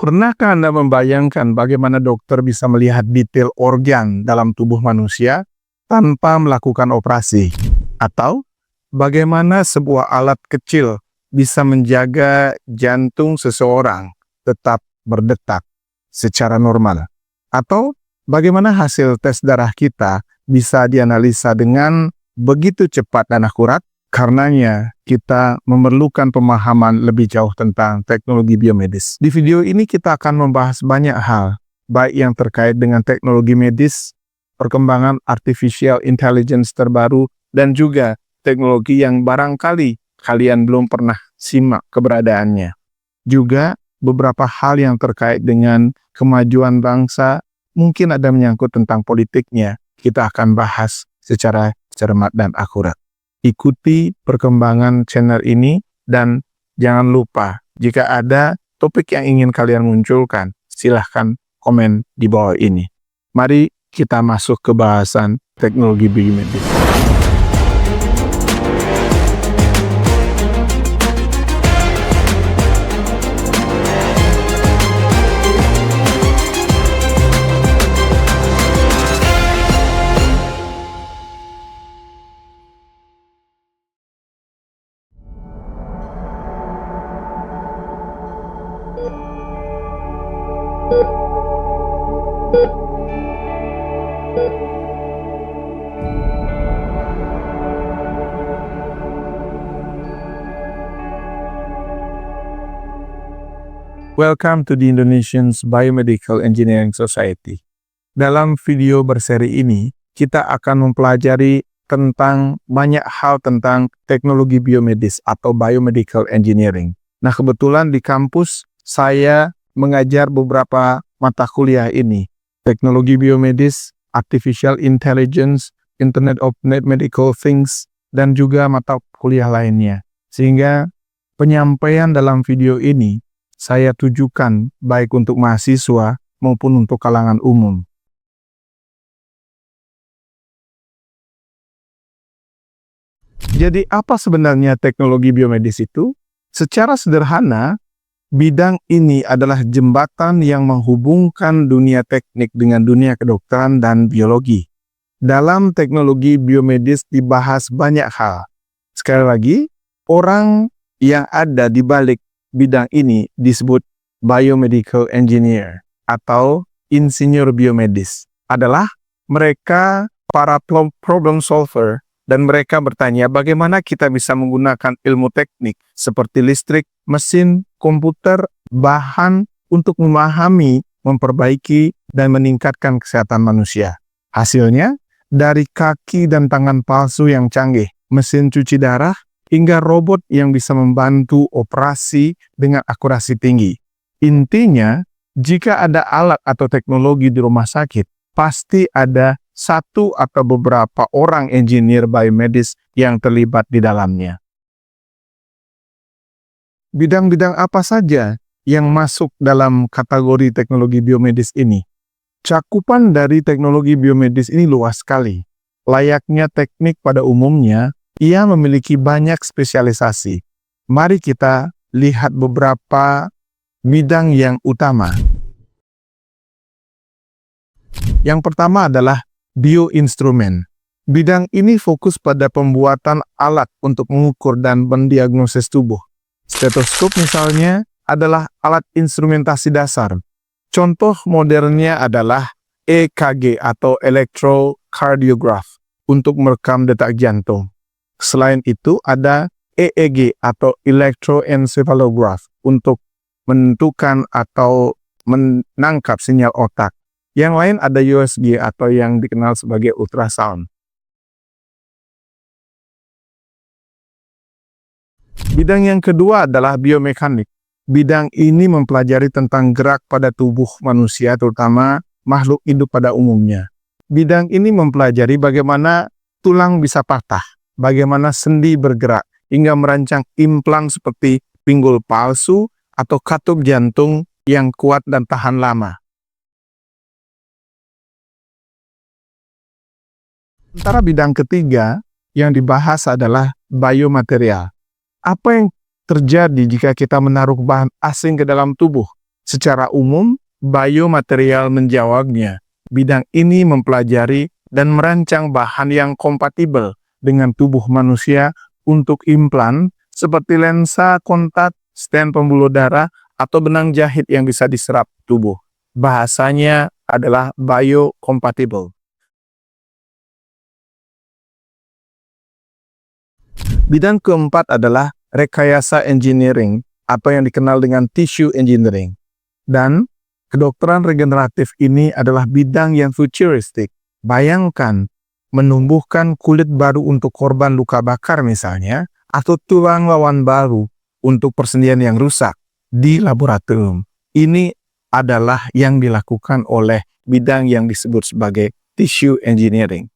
Pernahkah Anda membayangkan bagaimana dokter bisa melihat detail organ dalam tubuh manusia tanpa melakukan operasi? Atau bagaimana sebuah alat kecil bisa menjaga jantung seseorang tetap berdetak secara normal? Atau bagaimana hasil tes darah kita bisa dianalisa dengan begitu cepat dan akurat? Karenanya, kita memerlukan pemahaman lebih jauh tentang teknologi biomedis. Di video ini kita akan membahas banyak hal, baik yang terkait dengan teknologi medis, perkembangan artificial intelligence terbaru, dan juga teknologi yang barangkali kalian belum pernah simak keberadaannya. Juga beberapa hal yang terkait dengan kemajuan bangsa, mungkin ada menyangkut tentang politiknya, kita akan bahas secara cermat dan akurat. Ikuti perkembangan channel ini dan jangan lupa jika ada topik yang ingin kalian munculkan, silahkan komen di bawah ini. Mari kita masuk ke bahasan teknologi biomedis. Welcome to the Indonesian Biomedical Engineering Society. Dalam video berseri ini, kita akan mempelajari tentang banyak hal tentang teknologi biomedis atau biomedical engineering. Nah, kebetulan di kampus saya mengajar beberapa mata kuliah ini. Teknologi biomedis, artificial intelligence, Internet of Medical Things, dan juga mata kuliah lainnya. Sehingga penyampaian dalam video ini saya tujukan baik untuk mahasiswa maupun untuk kalangan umum. Jadi apa sebenarnya teknologi biomedis itu? Secara sederhana, bidang ini adalah jembatan yang menghubungkan dunia teknik dengan dunia kedokteran dan biologi. Dalam teknologi biomedis dibahas banyak hal. Sekali lagi, orang yang ada di balik bidang ini disebut biomedical engineer atau insinyur biomedis. Adalah mereka para problem solver dan mereka bertanya bagaimana kita bisa menggunakan ilmu teknik seperti listrik, mesin, komputer, bahan untuk memahami, memperbaiki, dan meningkatkan kesehatan manusia. Hasilnya, dari kaki dan tangan palsu yang canggih, mesin cuci darah, hingga robot yang bisa membantu operasi dengan akurasi tinggi. Intinya, jika ada alat atau teknologi di rumah sakit, pasti ada satu atau beberapa orang engineer biomedis yang terlibat di dalamnya. Bidang-bidang apa saja yang masuk dalam kategori teknologi biomedis ini? Cakupan dari teknologi biomedis ini luas sekali. Layaknya teknik pada umumnya, ia memiliki banyak spesialisasi. Mari kita lihat beberapa bidang yang utama. Yang pertama adalah bioinstrumen. Bidang ini fokus pada pembuatan alat untuk mengukur dan mendiagnosis tubuh. Stetoskop misalnya adalah alat instrumentasi dasar. Contoh modernnya adalah EKG atau electrocardiograph untuk merekam detak jantung. Selain itu ada EEG atau electroencephalograph untuk menentukan atau menangkap sinyal otak. Yang lain ada USG atau yang dikenal sebagai ultrasound. Bidang yang kedua adalah biomekanik. Bidang ini mempelajari tentang gerak pada tubuh manusia, terutama makhluk hidup pada umumnya. Bidang ini mempelajari bagaimana tulang bisa patah, bagaimana sendi bergerak, hingga merancang implan seperti pinggul palsu atau katup jantung yang kuat dan tahan lama. Sementara bidang ketiga yang dibahas adalah biomaterial. Apa yang terjadi jika kita menaruh bahan asing ke dalam tubuh, Secara umum, biomaterial menjawabnya. Bidang ini mempelajari dan merancang bahan yang kompatibel dengan tubuh manusia untuk implan seperti lensa kontak, stent pembuluh darah, atau benang jahit yang bisa diserap tubuh. Bahasanya adalah biocompatible. Bidang keempat adalah rekayasa engineering atau yang dikenal dengan tissue engineering. Dan kedokteran regeneratif ini adalah bidang yang futuristik. Bayangkan menumbuhkan kulit baru untuk korban luka bakar misalnya, atau tulang lawan baru untuk persendian yang rusak di laboratorium. Ini adalah yang dilakukan oleh bidang yang disebut sebagai tissue engineering.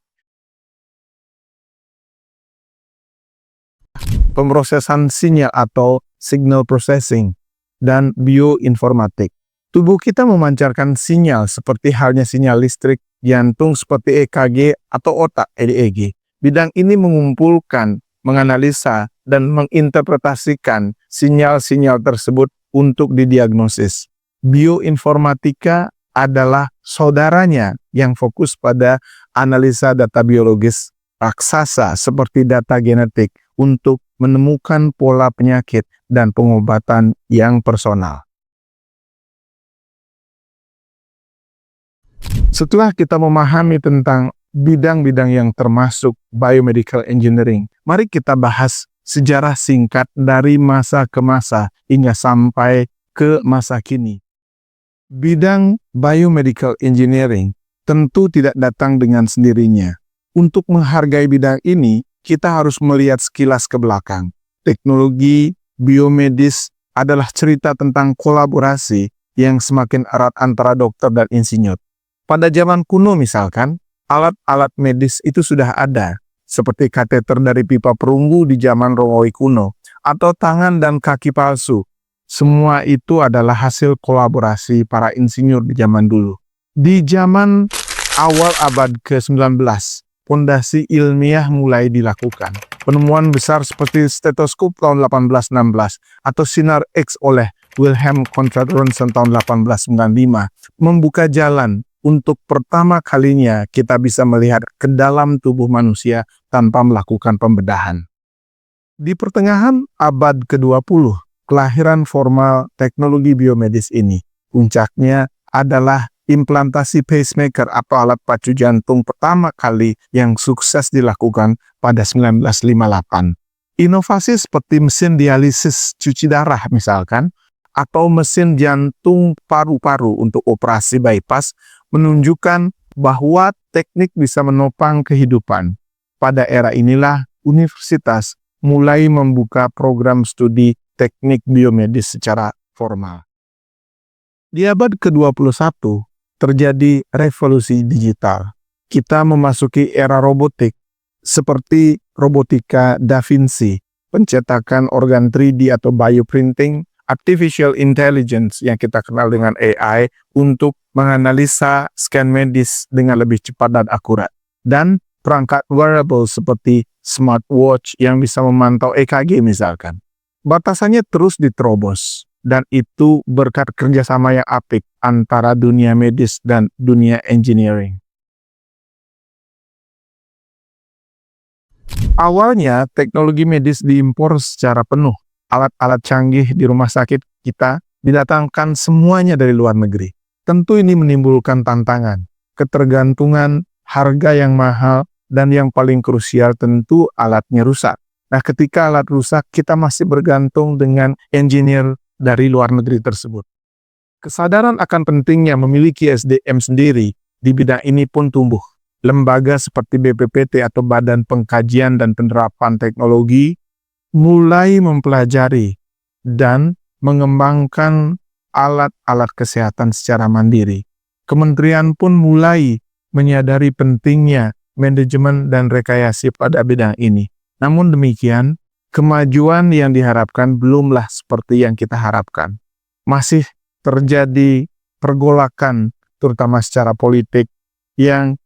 Pemrosesan sinyal atau signal processing, dan bioinformatik. Tubuh kita memancarkan sinyal seperti halnya sinyal listrik, jantung seperti EKG, atau otak EEG. Bidang ini mengumpulkan, menganalisa, dan menginterpretasikan sinyal-sinyal tersebut untuk didiagnosis. Bioinformatika adalah saudaranya yang fokus pada analisa data biologis raksasa seperti data genetik untuk menemukan pola penyakit dan pengobatan yang personal. Setelah kita memahami tentang bidang-bidang yang termasuk biomedical engineering, mari kita bahas sejarah singkat dari masa ke masa hingga sampai ke masa kini. Bidang biomedical engineering tentu tidak datang dengan sendirinya. Untuk menghargai bidang ini, kita harus melihat sekilas ke belakang. Teknologi biomedis adalah cerita tentang kolaborasi yang semakin erat antara dokter dan insinyur. Pada zaman kuno misalkan, alat-alat medis itu sudah ada, seperti kateter dari pipa perunggu di zaman Romawi kuno, atau tangan dan kaki palsu. Semua itu adalah hasil kolaborasi para insinyur di zaman dulu. Di zaman awal abad ke-19, fondasi ilmiah mulai dilakukan. Penemuan besar seperti stetoskop tahun 1816 atau sinar X oleh Wilhelm Conrad Roentgen tahun 1895 membuka jalan untuk pertama kalinya kita bisa melihat ke dalam tubuh manusia tanpa melakukan pembedahan. Di pertengahan abad ke-20, kelahiran formal teknologi biomedis ini. Puncaknya adalah implantasi pacemaker atau alat pacu jantung pertama kali yang sukses dilakukan pada 1958. Inovasi seperti mesin dialisis cuci darah misalkan, atau mesin jantung paru-paru untuk operasi bypass menunjukkan bahwa teknik bisa menopang kehidupan. Pada era inilah universitas mulai membuka program studi teknik biomedis secara formal. Di abad ke-21, terjadi revolusi digital. Kita memasuki era robotik, seperti robotika Da Vinci, pencetakan organ 3D atau bioprinting, artificial intelligence yang kita kenal dengan AI untuk menganalisa scan medis dengan lebih cepat dan akurat, dan perangkat wearable seperti smartwatch yang bisa memantau EKG misalkan. Batasannya terus diterobos, dan itu berkat kerjasama yang apik antara dunia medis dan dunia engineering. Awalnya, teknologi medis diimpor secara penuh. Alat-alat canggih di rumah sakit kita didatangkan semuanya dari luar negeri. Tentu ini menimbulkan tantangan, ketergantungan, harga yang mahal, dan yang paling krusial tentu alatnya rusak. Nah, ketika alat rusak, kita masih bergantung dengan engineer dari luar negeri tersebut. Kesadaran akan pentingnya memiliki SDM sendiri di bidang ini pun tumbuh. Lembaga seperti BPPT atau Badan Pengkajian dan Penerapan Teknologi mulai mempelajari dan mengembangkan alat-alat kesehatan secara mandiri. Kementerian pun mulai menyadari pentingnya manajemen dan rekayasa pada bidang ini. Namun demikian, kemajuan yang diharapkan belumlah seperti yang kita harapkan. Masih terjadi pergolakan, terutama secara politik, yang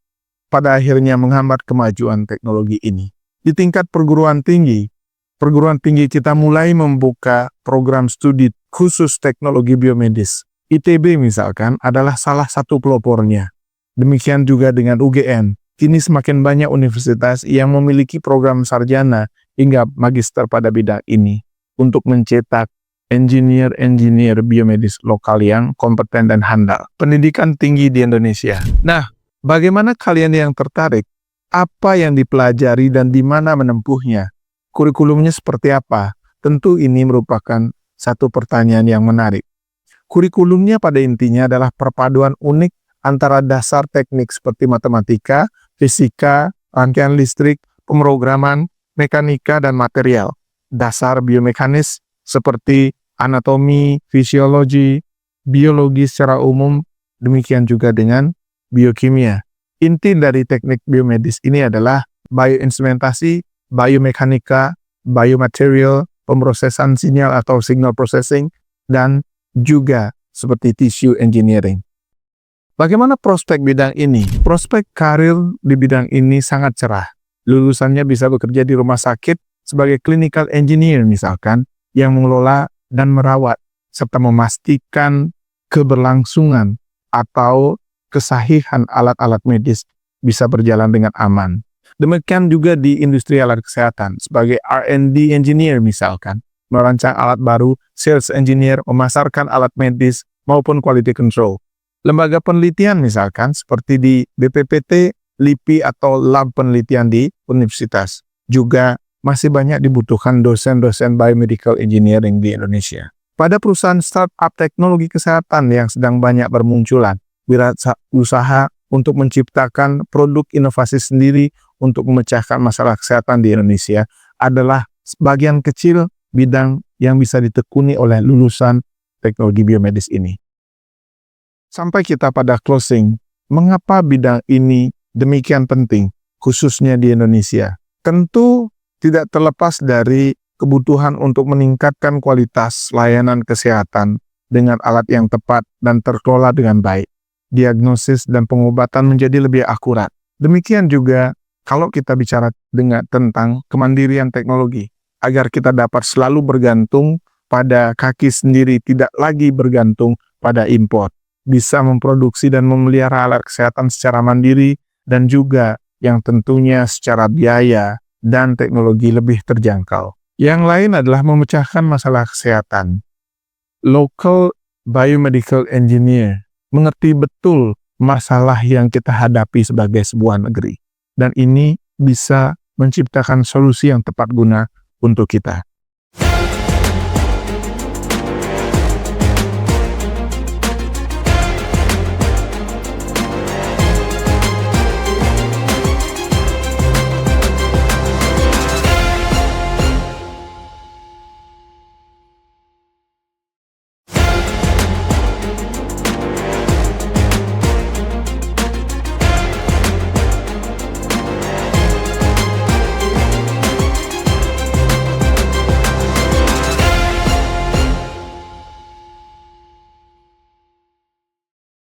pada akhirnya menghambat kemajuan teknologi ini. Di tingkat perguruan tinggi kita mulai membuka program studi khusus teknologi biomedis. ITB misalkan adalah salah satu pelopornya. Demikian juga dengan UGM. Kini semakin banyak universitas yang memiliki program sarjana hingga magister pada bidang ini untuk mencetak engineer biomedis lokal yang kompeten dan handal. Pendidikan tinggi di Indonesia. Nah, bagaimana kalian yang tertarik? Apa yang dipelajari dan di mana menempuhnya? Kurikulumnya seperti apa? Tentu ini merupakan satu pertanyaan yang menarik. Kurikulumnya pada intinya adalah perpaduan unik antara dasar teknik seperti matematika, fisika, rangkaian listrik, pemrograman, mekanika, dan material. Dasar biomekanis seperti anatomi, fisiologi, biologi secara umum, demikian juga dengan biokimia. Inti dari teknik biomedis ini adalah bioinstrumentasi, biomekanika, biomaterial, pemrosesan sinyal atau signal processing, dan juga seperti tissue engineering. Bagaimana prospek bidang ini? Prospek karir di bidang ini sangat cerah. Lulusannya bisa bekerja di rumah sakit sebagai clinical engineer misalkan, yang mengelola dan merawat, serta memastikan keberlangsungan atau kesahihan alat-alat medis bisa berjalan dengan aman. Demikian juga di industri alat kesehatan, sebagai R&D engineer misalkan, merancang alat baru, sales engineer, memasarkan alat medis, maupun quality control. Lembaga penelitian misalkan, seperti di BPPT, LIPI, atau lab penelitian di universitas. Juga masih banyak dibutuhkan dosen-dosen biomedical engineering di Indonesia. Pada perusahaan startup teknologi kesehatan yang sedang banyak bermunculan, wirausaha untuk menciptakan produk inovasi sendiri untuk memecahkan masalah kesehatan di Indonesia adalah sebagian kecil bidang yang bisa ditekuni oleh lulusan teknologi biomedis ini. Sampai kita pada closing, mengapa bidang ini demikian penting, khususnya di Indonesia? Tentu tidak terlepas dari kebutuhan untuk meningkatkan kualitas layanan kesehatan dengan alat yang tepat dan terkelola dengan baik. Diagnosis dan pengobatan menjadi lebih akurat. Demikian juga kalau kita bicara tentang kemandirian teknologi, agar kita dapat selalu bergantung pada kaki sendiri, tidak lagi bergantung pada impor. Bisa memproduksi dan memelihara alat kesehatan secara mandiri, dan juga yang tentunya secara biaya dan teknologi lebih terjangkau. Yang lain adalah memecahkan masalah kesehatan. Local biomedical engineer mengerti betul masalah yang kita hadapi sebagai sebuah negeri. Dan ini bisa menciptakan solusi yang tepat guna untuk kita.